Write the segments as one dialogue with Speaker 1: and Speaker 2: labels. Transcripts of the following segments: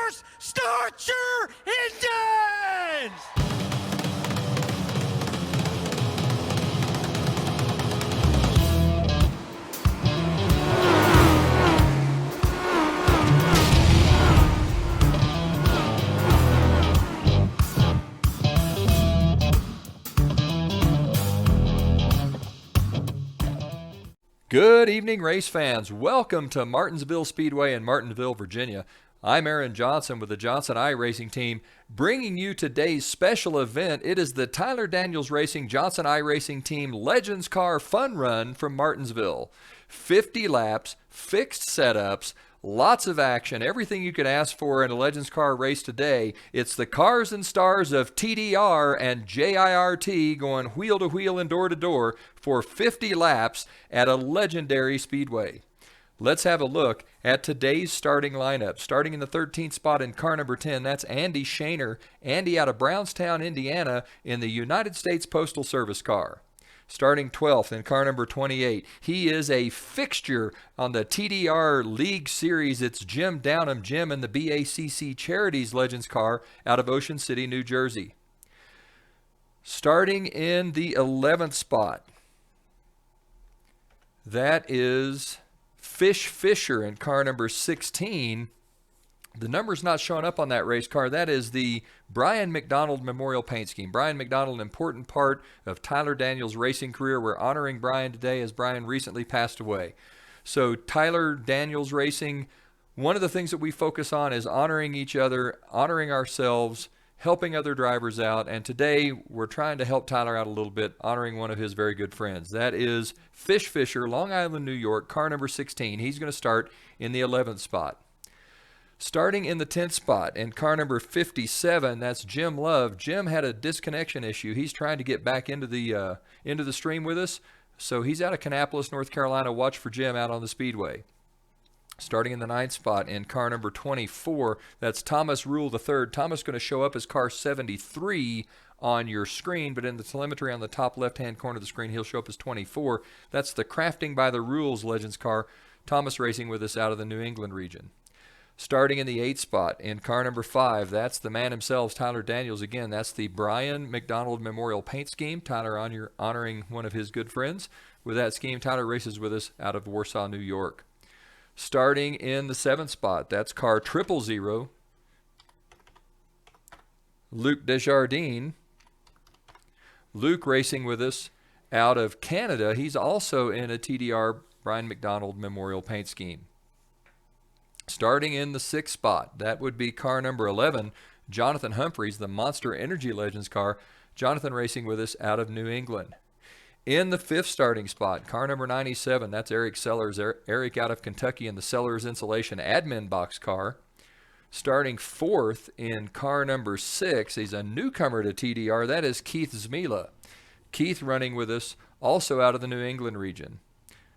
Speaker 1: cars, start your engines!
Speaker 2: Good evening, race fans. Welcome to Martinsville Speedway in Martinsville, Virginia. I'm Aaron Johnson with the Johnson iRacing team, bringing you today's special event. It is the Tyler Daniels Racing Johnson iRacing Team Legends Car Fun Run from Martinsville. 50 laps, fixed setups, lots of action, everything you could ask for in a Legends Car race today. It's the cars and stars of TDR and JiRT going wheel to wheel and door to door for 50 laps at a legendary speedway. Let's have a look at today's starting lineup. Starting in the 13th spot in car number 10, that's Andy Shaner. Andy out of Brownstown, Indiana in the United States Postal Service car. Starting 12th in car number 28, he is a fixture on the TDR League Series. It's Jim Downham, Jim in the BACC Charities Legends car out of Ocean City, New Jersey. Starting in the 11th spot, that is Fish Fisher in car number 16. The number's not showing up on that race car. That is the Brian McDonald Memorial Paint Scheme. Brian McDonald, an important part of Tyler Daniels' racing career. We're honoring Brian today as Brian recently passed away. So Tyler Daniels Racing, one of the things that we focus on is honoring each other, honoring ourselves, helping other drivers out. And today we're trying to help Tyler out a little bit, honoring one of his very good friends. That is Fish Fisher, Long Island, New York, car number 16. He's going to start in the 11th spot. Starting in the 10th spot in car number 57, that's Jim Love. Jim had a disconnection issue. He's trying to get back into the stream with us. So he's out of Kannapolis, North Carolina. Watch for Jim out on the speedway. Starting in the 9th spot in car number 24, that's Thomas Rule III. Thomas going to show up as car 73 on your screen, but in the telemetry on the top left-hand corner of the screen, he'll show up as 24. That's the Crafting by the Rules Legends car. Thomas racing with us out of the New England region. Starting in the 8th spot in car number 5, that's the man himself, Tyler Daniels. Again, that's the Brian McDonald Memorial Paint Scheme. Tyler honoring one of his good friends with that scheme. Tyler races with us out of Warsaw, New York. Starting in the 7th spot, that's car 000, Luc Desjardins. Luke racing with us out of Canada. He's also in a TDR Brian McDonald Memorial Paint Scheme. Starting in the 6th spot, that would be car number 11, Jonathan Humphreys, the Monster Energy Legends car. Jonathan racing with us out of New England. In the 5th starting spot, car number 97, that's Eric Sellers. Eric out of Kentucky in the Sellers Insulation Admin Box car. Starting 4th in car number 6, he's a newcomer to TDR. That is Keith Zmila. Keith running with us also out of the New England region.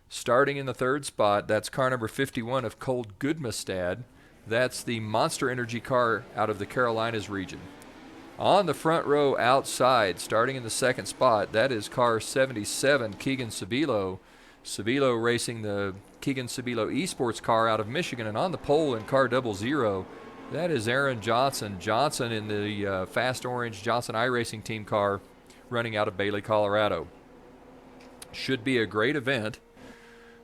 Speaker 2: Starting in the 3rd spot, that's car number 51 of Cold Goodmastad. That's the Monster Energy car out of the Carolinas region. On the front row outside, starting in the 2nd spot, that is car 77, Keegan Sabilo. Sabilo racing the Keegan Sabilo Esports car out of Michigan. And on the pole in car 00, that is Aaron Johnson. Johnson in the Fast Orange Johnson iRacing team car running out of Bailey, Colorado. Should be a great event.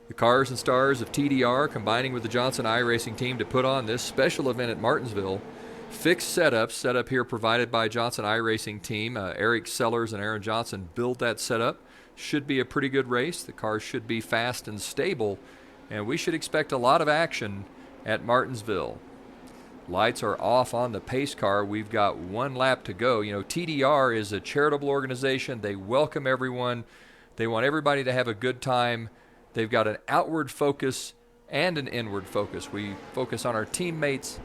Speaker 2: The cars and stars of TDR combining with the Johnson iRacing team to put on this special event at Martinsville. Fixed setups, setup here provided by Johnson iRacing team. Eric Sellers and Aaron Johnson built that setup. Should be a pretty good race. The cars should be fast and stable, and we should expect a lot of action at Martinsville. Lights are off on the pace car. We've got 1 lap to go. You know, TDR is a charitable organization. They welcome everyone. They want everybody to have a good time. They've got an outward focus and an inward focus. We focus on our teammates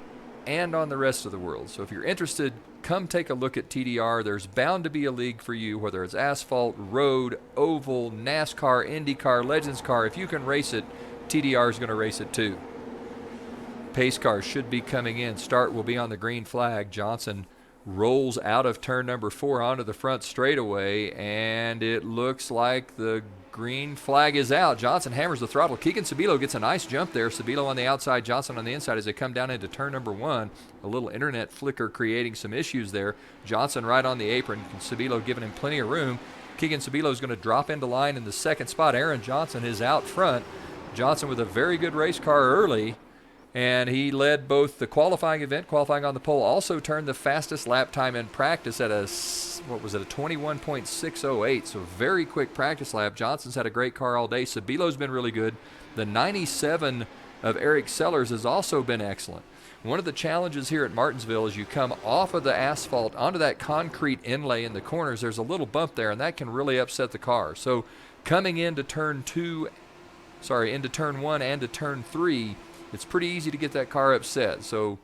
Speaker 2: and on the rest of the world. So if you're interested, come take a look at TDR. There's bound to be a league for you, whether it's asphalt, road, oval, NASCAR, IndyCar, Legends car. If you can race it, TDR is going to race it too. Pace cars should be coming in. Start will be on the green flag. Johnson rolls out of turn number 4 onto the front straightaway, and it looks like the Green flag is out. Johnson hammers the throttle. Keegan Sabilo gets a nice jump there. Sabilo on the outside, Johnson on the inside as they come down into turn number 1. A little internet flicker creating some issues there. Johnson right on the apron. Sabilo giving him plenty of room. Keegan Sabilo is going to drop into line in the second spot. Aaron Johnson is out front. Johnson with a very good race car early. And he led both the qualifying event, qualifying on the pole, also turned the fastest lap time in practice at a 21.608, so very quick practice lap. Johnson's had a great car all day. Sabilo's been really good. The 97 of Eric Sellers has also been excellent. One of the challenges here at Martinsville is you come off of the asphalt onto that concrete inlay in the corners. There's a little bump there, and that can really upset the car. So coming into turn 1 and to turn 3, it's pretty easy to get that car upset. So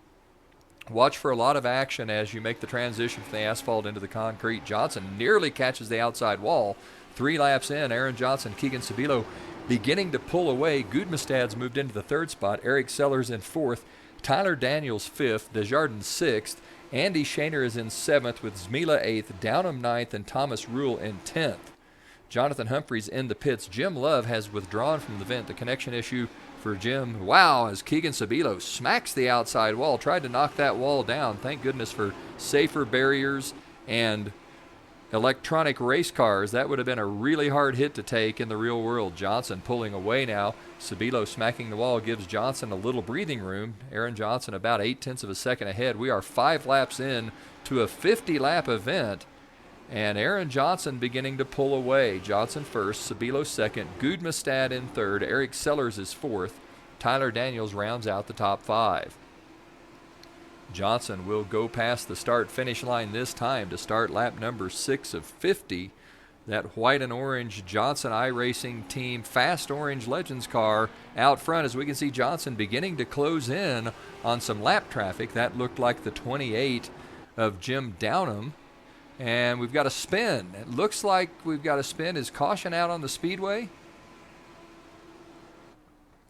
Speaker 2: watch for a lot of action as you make the transition from the asphalt into the concrete. Johnson nearly catches the outside wall. 3 laps in, Aaron Johnson, Keegan Sabilo beginning to pull away. Gudmestad's moved into the 3rd spot. Eric Sellers in 4th. Tyler Daniels 5th. Desjardins 6th. Andy Shaner is in 7th with Zmila 8th. Downham 9th and Thomas Rule in 10th. Jonathan Humphreys in the pits. Jim Love has withdrawn from the event. The connection issue for Jim. Wow, as Keegan Sabilo smacks the outside wall, tried to knock that wall down. Thank goodness for safer barriers and electronic race cars. That would have been a really hard hit to take in the real world. Johnson pulling away now. Sabilo smacking the wall gives Johnson a little breathing room. Aaron Johnson about 0.8 of a second ahead. We are 5 laps in to a 50-lap event. And Aaron Johnson beginning to pull away. Johnson first, Sabilo second, Gudmestad in 3rd, Eric Sellers is 4th. Tyler Daniels rounds out the top 5. Johnson will go past the start-finish line this time to start lap number 6 of 50. That white and orange Johnson iRacing team Fast Orange Legends car out front, as we can see Johnson beginning to close in on some lap traffic. That looked like the 28 of Jim Downham. And we've got a spin. It looks like we've got a spin. Is caution out on the speedway? I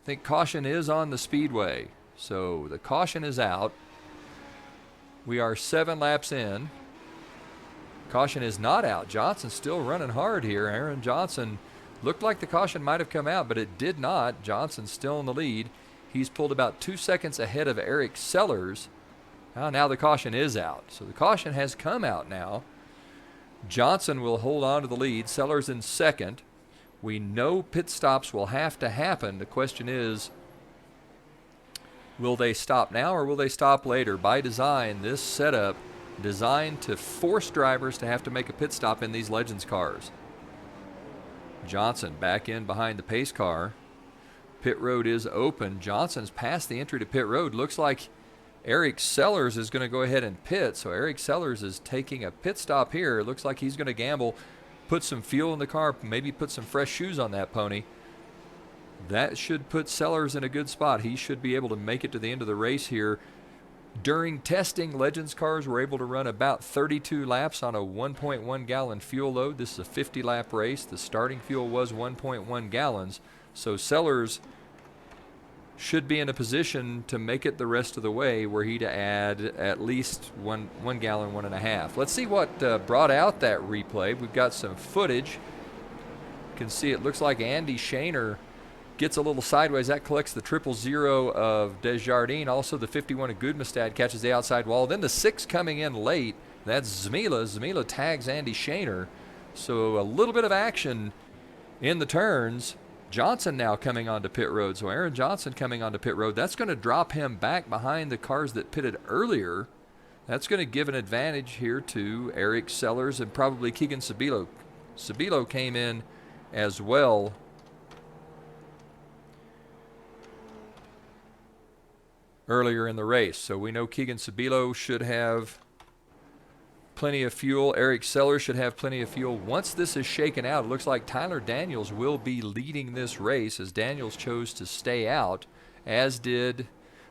Speaker 2: think caution is on the speedway. So the caution is out. We are 7 laps in. Caution is not out. Johnson's still running hard here. Aaron Johnson looked like the caution might have come out, but it did not. Johnson's still in the lead. He's pulled about 2 seconds ahead of Eric Sellers. Now the caution is out. So the caution has come out now. Johnson will hold on to the lead. Sellers in 2nd. We know pit stops will have to happen. The question is, will they stop now or will they stop later? By design, this setup designed to force drivers to have to make a pit stop in these Legends cars. Johnson back in behind the pace car. Pit road is open. Johnson's past the entry to pit road. Looks like Eric Sellers is going to go ahead and pit. So Eric Sellers is taking a pit stop here. It looks like he's going to gamble, put some fuel in the car, maybe put some fresh shoes on that pony. That should put Sellers in a good spot. He should be able to make it to the end of the race here. During testing, Legends cars were able to run about 32 laps on a 1.1 gallon fuel load. This is a 50-lap race. The starting fuel was 1.1 gallons. So Sellers should be in a position to make it the rest of the way, were he to add at least one gallon, 1.5. Let's see what brought out that replay. We've got some footage. You can see it looks like Andy Shaner gets a little sideways. That collects the 000 of Desjardins. Also the 51 of Gudmestad catches the outside wall. Then the 6 coming in late. That's Zmila. Zmila tags Andy Shaner. So a little bit of action in the turns. Johnson now coming onto pit road. So Aaron Johnson coming onto pit road. That's going to drop him back behind the cars that pitted earlier. That's going to give an advantage here to Eric Sellers and probably Keegan Sabilo. Sabilo came in as well. Earlier in the race. So we know Keegan Sabilo should have plenty of fuel. Eric Sellers should have plenty of fuel. Once this is shaken out, it looks like Tyler Daniels will be leading this race, as Daniels chose to stay out, as did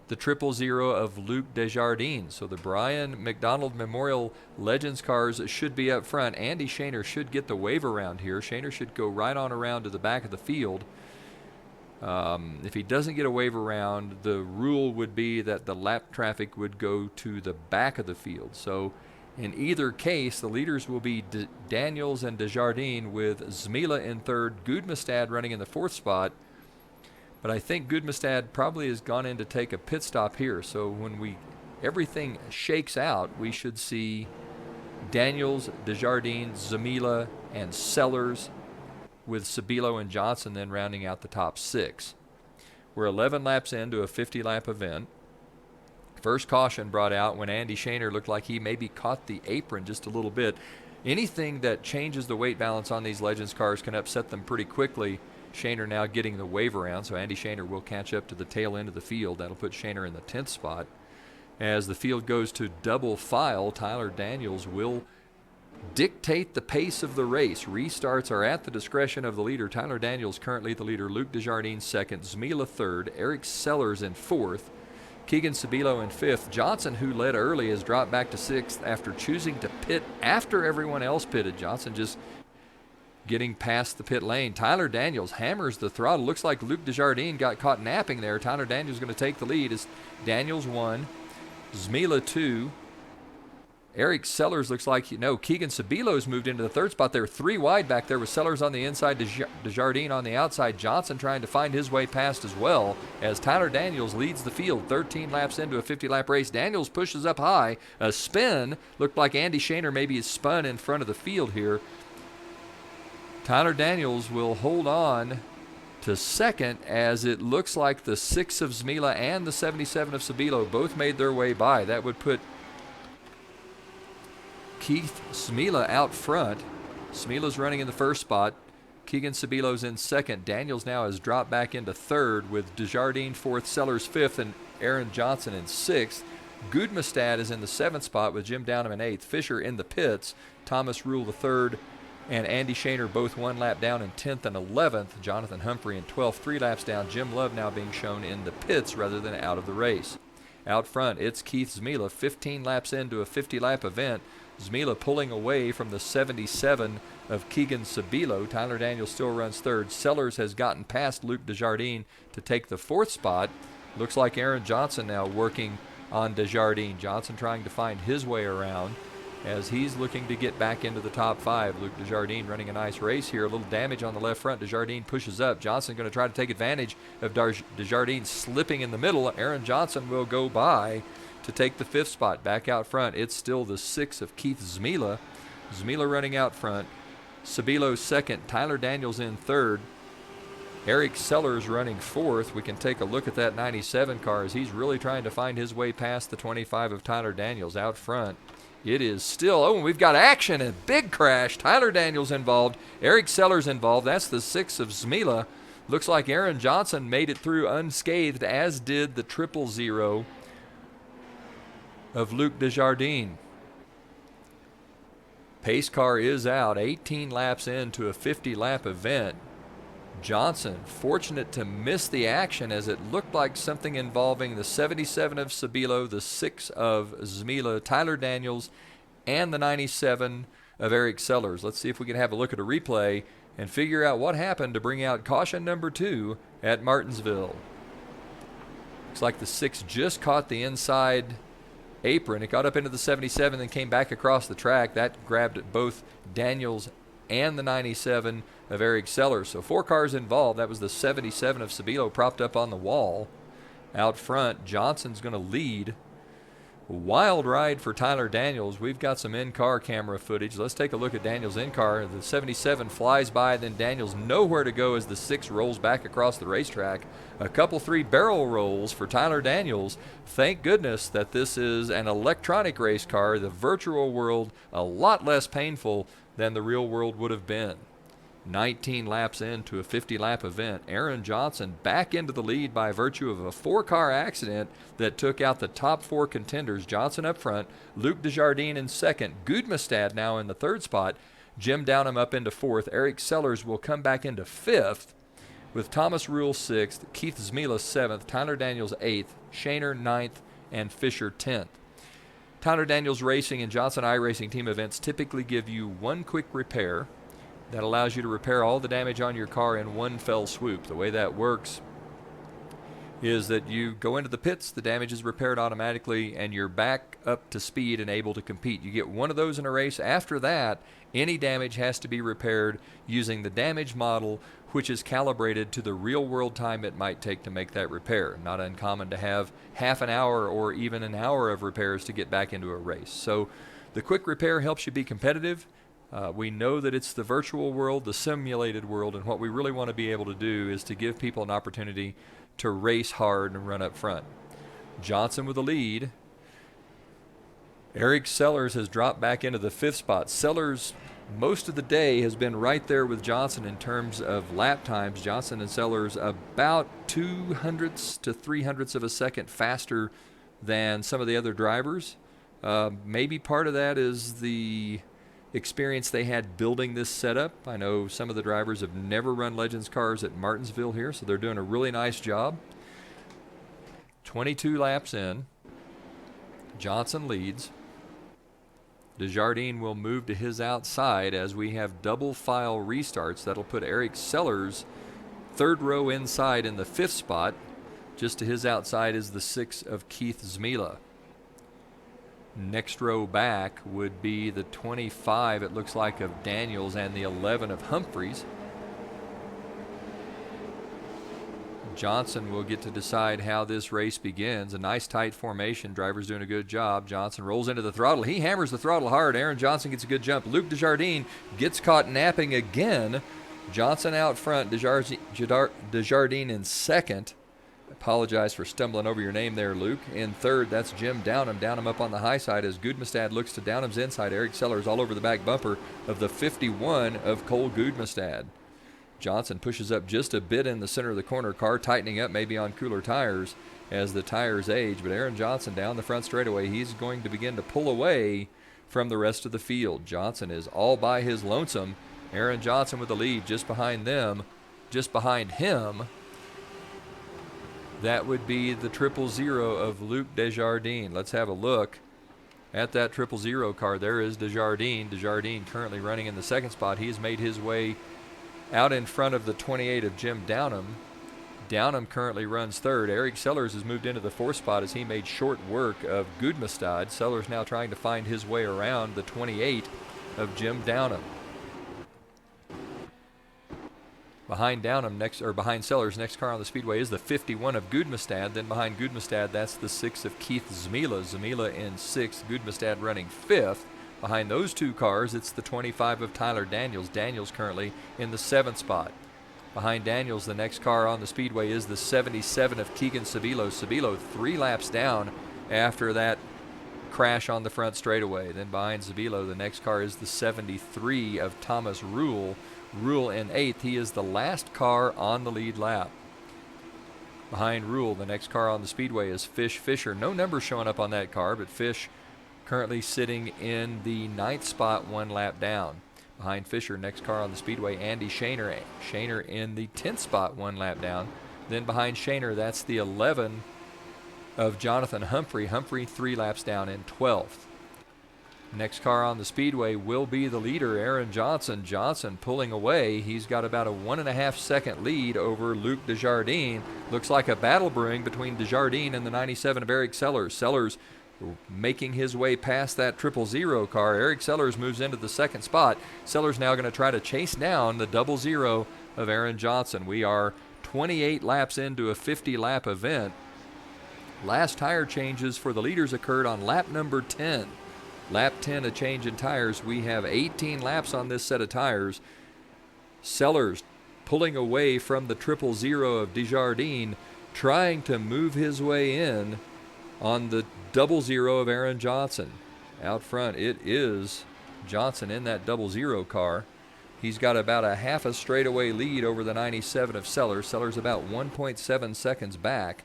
Speaker 2: the 000 of Luc Desjardins. So the Brian McDonald Memorial Legends cars should be up front. Andy Shaner should get the wave around here. Shaner should go right on around to the back of the field. If he doesn't get a wave around, the rule would be that the lap traffic would go to the back of the field. So In either case, the leaders will be Daniels and Desjardins, with Zmila in third, Gudmestad running in the fourth spot. But I think Gudmestad probably has gone in to take a pit stop here. So when everything shakes out, we should see Daniels, Desjardins, Zmila, and Sellers, with Sabilo and Johnson then rounding out the top 6. We're 11 laps into a 50-lap event. First caution brought out when Andy Shaner looked like he maybe caught the apron just a little bit. Anything that changes the weight balance on these Legends cars can upset them pretty quickly. Shaner now getting the wave around, so Andy Shaner will catch up to the tail end of the field. That'll put Shaner in the 10th spot. As the field goes to double file, Tyler Daniels will dictate the pace of the race. Restarts are at the discretion of the leader. Tyler Daniels currently the leader. Luke Desjardins second. Zmila third. Eric Sellers in fourth. Keegan Sabilo in fifth. Johnson, who led early, has dropped back to sixth after choosing to pit after everyone else pitted. Johnson just getting past the pit lane. Tyler Daniels hammers the throttle. Looks like Luke Desjardins got caught napping there. Tyler Daniels going to take the lead as Daniels 1, Zmila 2. Eric Sellers looks like, Keegan Sabilo's moved into the third spot. They're 3 wide back there with Sellers on the inside, Desjardins on the outside. Johnson trying to find his way past as well as Tyler Daniels leads the field 13 laps into a 50-lap race. Daniels pushes up high. A spin. Looked like Andy Shaner maybe is spun in front of the field here. Tyler Daniels will hold on to second as it looks like the 6 of Zmila and the 77 of Sabilo both made their way by. That would put Keith Zmila out front. Smila's running in the first spot. Keegan Sabilo's in second. Daniels now has dropped back into third with Desjardins fourth, Sellers fifth, and Aaron Johnson in sixth. Gudmestad is in the seventh spot with Jim Downham in eighth. Fisher in the pits. Thomas Rule the third, and Andy Shaner both 1 lap down in 10th and 11th. Jonathan Humphrey in 12th, 3 laps down. Jim Love now being shown in the pits rather than out of the race. Out front, it's Keith Zmila, 15 laps into a 50-lap event. Zmila pulling away from the 77 of Keegan Sabilo. Tyler Daniels still runs third. Sellers has gotten past Luke Desjardins to take the fourth spot. Looks like Aaron Johnson now working on Desjardins. Johnson trying to find his way around as he's looking to get back into the top 5. Luke Desjardins running a nice race here. A little damage on the left front. Desjardins pushes up. Johnson going to try to take advantage of Desjardins slipping in the middle. Aaron Johnson will go by to take the 5th spot. Back out front, it's still the 6 of Keith Zmila. Zmila running out front. Sabilo second. Tyler Daniels in third. Eric Sellers running fourth. We can take a look at that 97 car as he's really trying to find his way past the 25 of Tyler Daniels out front. It is still, and we've got action, a big crash. Tyler Daniels involved, Eric Sellers involved. That's the 6 of Zmila. Looks like Aaron Johnson made it through unscathed, as did the 000 of Luke Desjardins. Pace car is out, 18 laps into a 50-lap event. Johnson fortunate to miss the action as it looked like something involving the 77 of Sabilo, the 6 of Zmila, Tyler Daniels, and the 97 of Eric Sellers. Let's see if we can have a look at a replay and figure out what happened to bring out caution number 2 at Martinsville. Looks like the 6 just caught the inside apron. It got up into the 77 and came back across the track. That grabbed both Daniels and the 97 of Eric Sellers. So 4 cars involved. That was the 77 of Sabilo propped up on the wall. Out front, Johnson's going to lead. Wild ride for Tyler Daniels. We've got some in-car camera footage. Let's take a look at Daniels' in-car. The 77 flies by, then Daniels nowhere to go as the 6 rolls back across the racetrack. A couple 3 barrel rolls for Tyler Daniels. Thank goodness that this is an electronic race car. The virtual world, a lot less painful than the real world would have been. 19 laps into a 50-lap event. Aaron Johnson back into the lead by virtue of a 4-car accident that took out the top 4 contenders. Johnson up front, Luke Desjardins in second, Gudmestad now in the 3rd spot, Jim Downham up into 4th. Eric Sellers will come back into 5th with Thomas Rule 6th, Keith Zmila 7th, Tyler Daniels 8th, Shaner 9th, and Fisher 10th. Tyler Daniels Racing and Johnson iRacing team events typically give you 1 quick repair that allows you to repair all the damage on your car in one fell swoop. The way that works is that you go into the pits, the damage is repaired automatically, and you're back up to speed and able to compete. You get one of those in a race. After that, any damage has to be repaired using the damage model, which is calibrated to the real-world time it might take to make that repair. Not uncommon to have half an hour or even an hour of repairs to get back into a race. So the quick repair helps you be competitive. We know that it's the virtual world, the simulated world, and what we really want to be able to do is to give people an opportunity to race hard and run up front. Johnson with the lead. Eric Sellers has dropped back into the 5th spot. Sellers, most of the day, has been right there with Johnson in terms of lap times. Johnson and Sellers about 200ths to 300ths of a second faster than some of the other drivers. Maybe part of that is the experience they had building this setup. I know some of the drivers have never run Legends cars at Martinsville here, so they're doing a really nice job. 22 laps in. Johnson leads. Desjardins will move to his outside as we have double file restarts. That'll put Eric Sellers 3rd row inside in the 5th spot. Just to his outside is the 6 of Keith Zmila. Next row back would be the 25, it looks like, of Daniels and the 11 of Humphreys. Johnson will get to decide how this race begins. A nice tight formation. Driver's doing a good job. Johnson rolls into the throttle. He hammers the throttle hard. Aaron Johnson gets a good jump. Luke Desjardins gets caught napping again. Johnson out front. Desjardins in 2nd. Apologize for stumbling over your name there, Luke. In 3rd, that's Jim Downham. Downham up on the high side as Gudmestad looks to Downham's inside. Eric Sellers all over the back bumper of the 51 of Cole Gudmestad. Johnson pushes up just a bit in the center of the corner. Car tightening up, maybe on cooler tires as the tires age. But Aaron Johnson down the front straightaway, he's going to begin to pull away from the rest of the field. Johnson is all by his lonesome. Aaron Johnson with the lead just behind them, just behind him. That would be the 000 of Luke Desjardins. Let's have a look at that 000 car. There is Desjardins. Desjardins currently running in the 2nd spot. He has made his way out in front of the 28 of Jim Downham. Downham currently runs 3rd. Eric Sellers has moved into the 4th spot as he made short work of Gudmestad. Sellers now trying to find his way around the 28 of Jim Downham. Behind Downham, behind Sellers, next car on the speedway is the 51 of Gudmestad. Then behind Gudmestad, that's the 6 of Keith Zmila. Zmila in 6th, Gudmestad running 5th. Behind those two cars, it's the 25 of Tyler Daniels. Daniels currently in the 7th spot. Behind Daniels, the next car on the speedway is the 77 of Keegan Sabilo. Sabilo 3 laps down after that crash on the front straightaway. Then behind Sabilo, the next car is the 73 of Thomas Rule. Rule in 8th. He is the last car on the lead lap. Behind Rule, the next car on the speedway is Fish Fisher. No numbers showing up on that car, but Fish currently sitting in the 9th spot, 1 lap down. Behind Fisher, next car on the speedway, Andy Shaner. Shaner in the 10th spot, 1 lap down. Then behind Shaner, that's the 11 of Jonathan Humphrey. Humphrey 3 laps down in 12th. Next car on the speedway will be the leader, Aaron Johnson. Johnson pulling away. He's got about a 1.5 second lead over Luke Desjardins. Looks like a battle brewing between Desjardins and the 97 of Eric Sellers. Sellers making his way past that 000 car. Eric Sellers moves into the 2nd spot. Sellers now going to try to chase down the 00 of Aaron Johnson. We are 28 laps into a 50-lap event. Last tire changes for the leaders occurred on lap number 10. Lap 10, a change in tires. We have 18 laps on this set of tires. Sellers pulling away from the 000 of Desjardins, trying to move his way in on the 00 of Aaron Johnson. Out front, it is Johnson in that 00 car. He's got about a half a straightaway lead over the 97 of Sellers. Sellers about 1.7 seconds back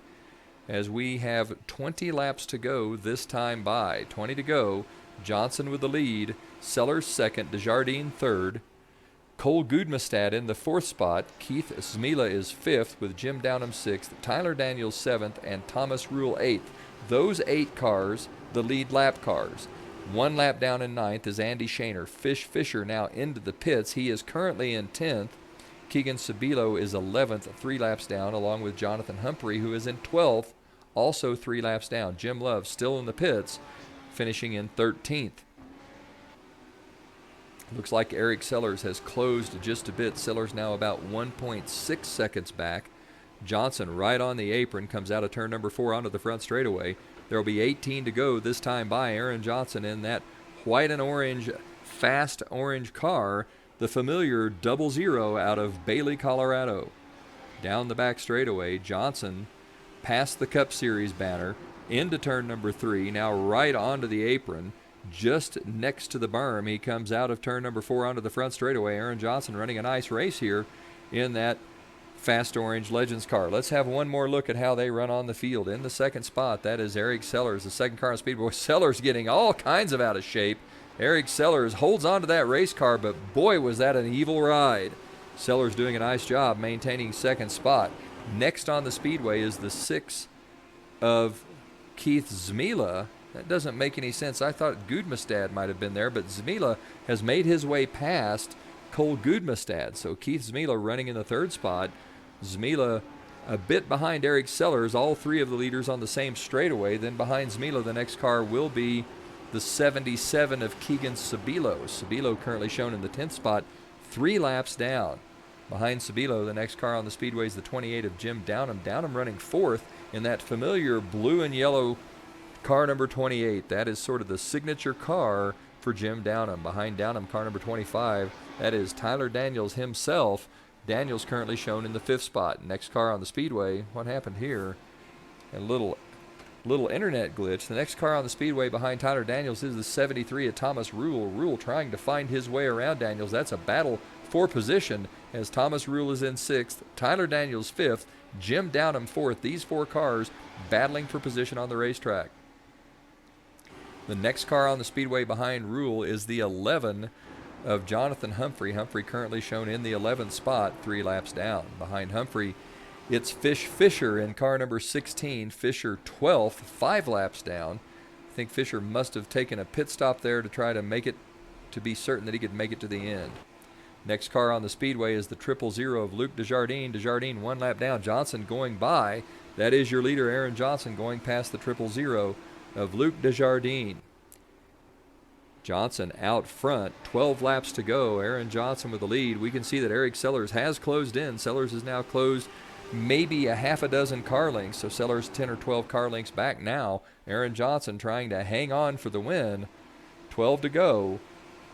Speaker 2: as we have 20 laps to go this time by. 20 to go. Johnson with the lead, Sellers 2nd, Desjardins 3rd, Cole Gudmestad in the 4th spot, Keith Zmila is 5th with Jim Downham 6th, Tyler Daniels 7th, and Thomas Rule 8th. Those 8 cars, the lead lap cars. 1 lap down in 9th is Andy Shaner. Fish Fisher now into the pits. He is currently in 10th. Keegan Sabilo is 11th, 3 laps down, along with Jonathan Humphrey, who is in 12th, also 3 laps down. Jim Love still in the pits, finishing in 13th. Looks like Eric Sellers has closed just a bit. Sellers now about 1.6 seconds back. Johnson right on the apron, comes out of turn number 4 onto the front straightaway. There will be 18 to go this time by Aaron Johnson in that white and orange, fast orange car, the familiar 00 out of Bailey, Colorado. Down the back straightaway, Johnson past the Cup Series banner, into turn number 3, now right onto the apron, just next to the berm. He comes out of turn number 4 onto the front straightaway. Aaron Johnson running a nice race here in that fast orange Legends car. Let's have one more look at how they run on the field. In the second spot, that is Eric Sellers, the second car on Speedway. Sellers getting all kinds of out of shape. Eric Sellers holds on to that race car, but boy, was that an evil ride. Sellers doing a nice job maintaining second spot. Next on the Speedway is the 6 of Keith Zmila. That doesn't make any sense. I thought Gudmestad might have been there, but Zmila has made his way past Cole Gudmestad. So Keith Zmila running in the third spot. Zmila a bit behind Eric Sellers, all 3 of the leaders on the same straightaway. Then behind Zmila, the next car will be the 77 of Keegan Sabilo. Sabilo currently shown in the 10th spot, 3 laps down. Behind Sabilo, the next car on the Speedway is the 28 of Jim Downham. Downham running 4th in that familiar blue and yellow car number 28. That is sort of the signature car for Jim Downham. Behind Downham, car number 25, that is Tyler Daniels himself. Daniels currently shown in the 5th spot. Next car on the Speedway, what happened here? A little internet glitch. The next car on the Speedway behind Tyler Daniels is the 73 of Thomas Rule. Rule trying to find his way around Daniels. That's a battle for position as Thomas Rule is in 6th, Tyler Daniels 5th, Jim Downham 4th. These 4 cars battling for position on the racetrack. The next car on the Speedway behind Rule is the 11 of Jonathan Humphrey. Humphrey currently shown in the 11th spot, 3 laps down. Behind Humphrey, it's Fish Fisher in car number 16. Fisher 12th, 5 laps down. I think Fisher must have taken a pit stop there to try to make it, to be certain that he could make it to the end. Next car on the Speedway is the 000 of Luke Desjardins. Desjardins 1 lap down. Johnson going by. That is your leader, Aaron Johnson, going past the 000 of Luke Desjardins. Johnson out front, 12 laps to go. Aaron Johnson with the lead. We can see that Eric Sellers has closed in. Sellers is now closed maybe a half a dozen car lengths, so Sellers 10 or 12 car lengths back now. Aaron Johnson trying to hang on for the win. 12 to go.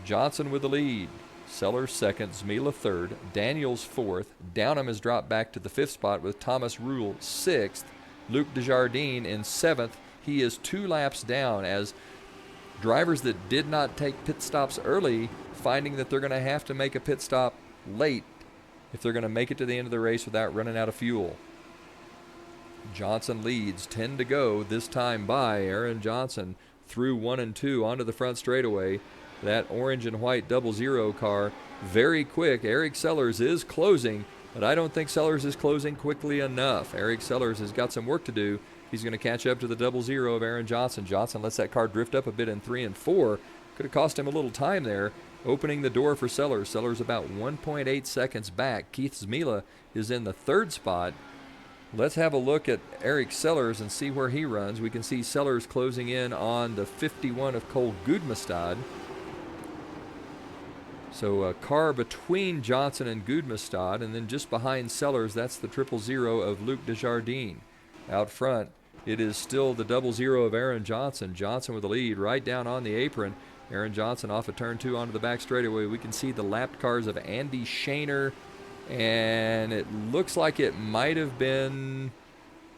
Speaker 2: Johnson with the lead. Sellers 2nd, Zmila 3rd, Daniels 4th. Downham has dropped back to the 5th spot with Thomas Rule 6th. Luke Desjardins in 7th. He is 2 laps down as drivers that did not take pit stops early finding that they're going to have to make a pit stop late if they're going to make it to the end of the race without running out of fuel. Johnson leads, 10 to go this time by Aaron Johnson through 1 and 2 onto the front straightaway. That orange and white 00 car very quick. Eric Sellers is closing, but I don't think Sellers is closing quickly enough. Eric Sellers has got some work to do. He's going to catch up to the 00 of Aaron Johnson. Johnson lets that car drift up a bit in 3 and 4. Could have cost him a little time there, opening the door for Sellers. Sellers about 1.8 seconds back. Keith Zmila is in the 3rd spot. Let's have a look at Eric Sellers and see where he runs. We can see Sellers closing in on the 51 of Cole Gudmestad. So a car between Johnson and Gudmestad, and then just behind Sellers, that's the 000 of Luke Desjardins. Out front, it is still the 00 of Aaron Johnson. Johnson with the lead right down on the apron. Aaron Johnson off of turn 2 onto the back straightaway. We can see the lapped cars of Andy Shaner, and it looks like it might have been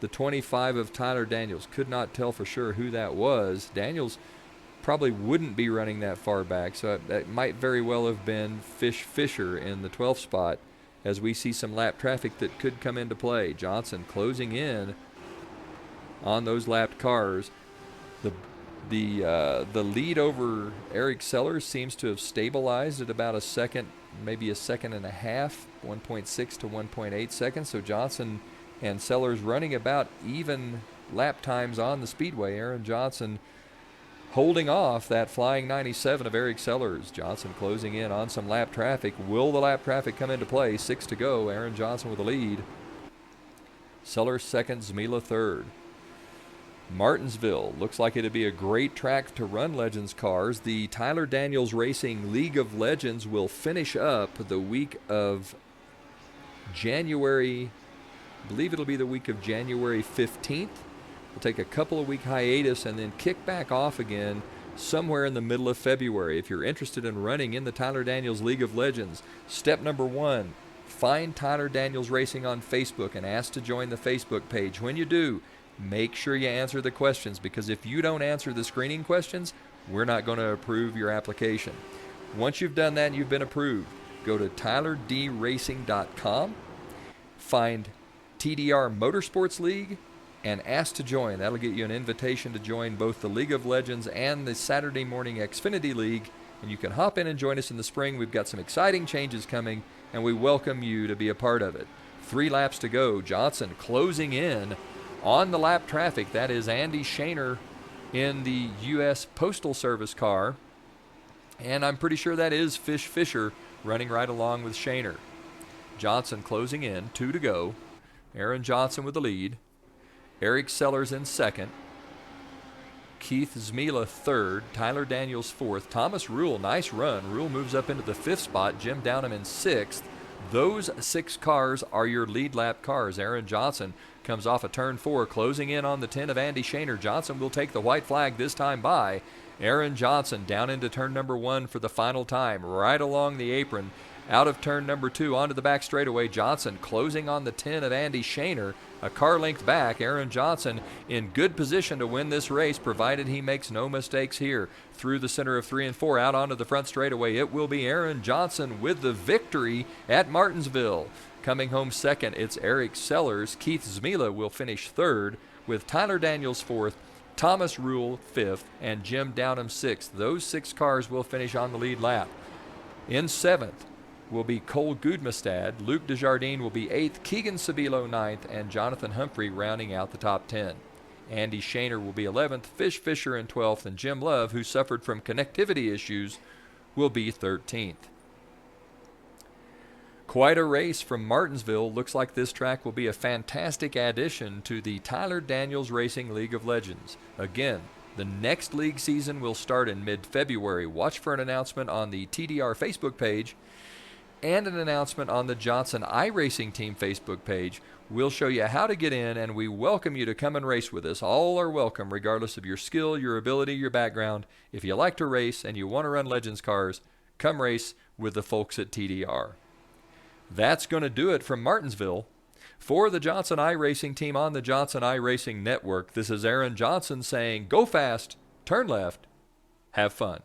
Speaker 2: the 25 of Tyler Daniels. Could not tell for sure who that was. Daniels probably wouldn't be running that far back, so that might very well have been Fish Fisher in the 12th spot as we see some lap traffic that could come into play. Johnson closing in on those lapped cars. The lead over Eric Sellers seems to have stabilized at about a second, maybe a second and a half, 1.6 to 1.8 seconds. So Johnson and Sellers running about even lap times on the Speedway. Aaron Johnson holding off that flying 97 of Eric Sellers. Johnson closing in on some lap traffic. Will the lap traffic come into play? 6 to go. Aaron Johnson with the lead. Sellers second, Zmila third. Martinsville looks like it'd be a great track to run Legends cars. The Tyler Daniels Racing League of Legends will finish up the week of January, I believe it'll be the week of January 15th. We'll take a couple of week hiatus and then kick back off again somewhere in the middle of February. If you're interested in running in the Tyler Daniels League of Legends, step number 1, find Tyler Daniels Racing on Facebook and ask to join the Facebook page. When you do, make sure you answer the questions, because if you don't answer the screening questions, we're not going to approve your application. Once you've done that and you've been approved, go to tylerdracing.com, find TDR Motorsports League, and ask to join. That'll get you an invitation to join both the League of Legends and the Saturday Morning Xfinity League, and you can hop in and join us in the spring. We've got some exciting changes coming, and we welcome you to be a part of it. 3 laps to go. Johnson closing in on the lap traffic. That is Andy Shaner in the U.S. Postal Service car, and I'm pretty sure that is Fish Fisher running right along with Shaner. Johnson closing in, 2 to go. Aaron Johnson with the lead. Eric Sellers in second. Keith Zmila third. Tyler Daniels fourth. Thomas Rule, nice run. Rule moves up into the 5th spot. Jim Downham in 6th. Those 6 cars are your lead lap cars. Aaron Johnson comes off of turn 4, closing in on the 10 of Andy Shaner. Johnson will take the white flag this time by. Aaron Johnson down into turn number 1 for the final time, right along the apron. Out of turn number 2 onto the back straightaway. Johnson closing on the 10 of Andy Shaner. A car length back. Aaron Johnson in good position to win this race, provided he makes no mistakes here. Through the center of 3 and 4, out onto the front straightaway. It will be Aaron Johnson with the victory at Martinsville. Coming home second, it's Eric Sellers. Keith Zmila will finish third, with Tyler Daniels fourth, Thomas Rule fifth, and Jim Downham sixth. Those 6 cars will finish on the lead lap. In 7th will be Cole Gudmestad. Luke Desjardins will be 8th, Keegan Sabilo 9th, and Jonathan Humphrey rounding out the top 10. Andy Shaner will be 11th, Fish Fisher in 12th, and Jim Love, who suffered from connectivity issues, will be 13th. Quite a race from Martinsville. Looks like this track will be a fantastic addition to the Tyler Daniels Racing League of Legends. Again, the next league season will start in mid-February. Watch for an announcement on the TDR Facebook page and an announcement on the Johnson iRacing Team Facebook page. We'll show you how to get in, and we welcome you to come and race with us. All are welcome, regardless of your skill, your ability, your background. If you like to race and you want to run Legends cars, come race with the folks at TDR. That's going to do it from Martinsville. For the Johnson iRacing Team on the Johnson iRacing Network, this is Aaron Johnson saying, go fast, turn left, have fun.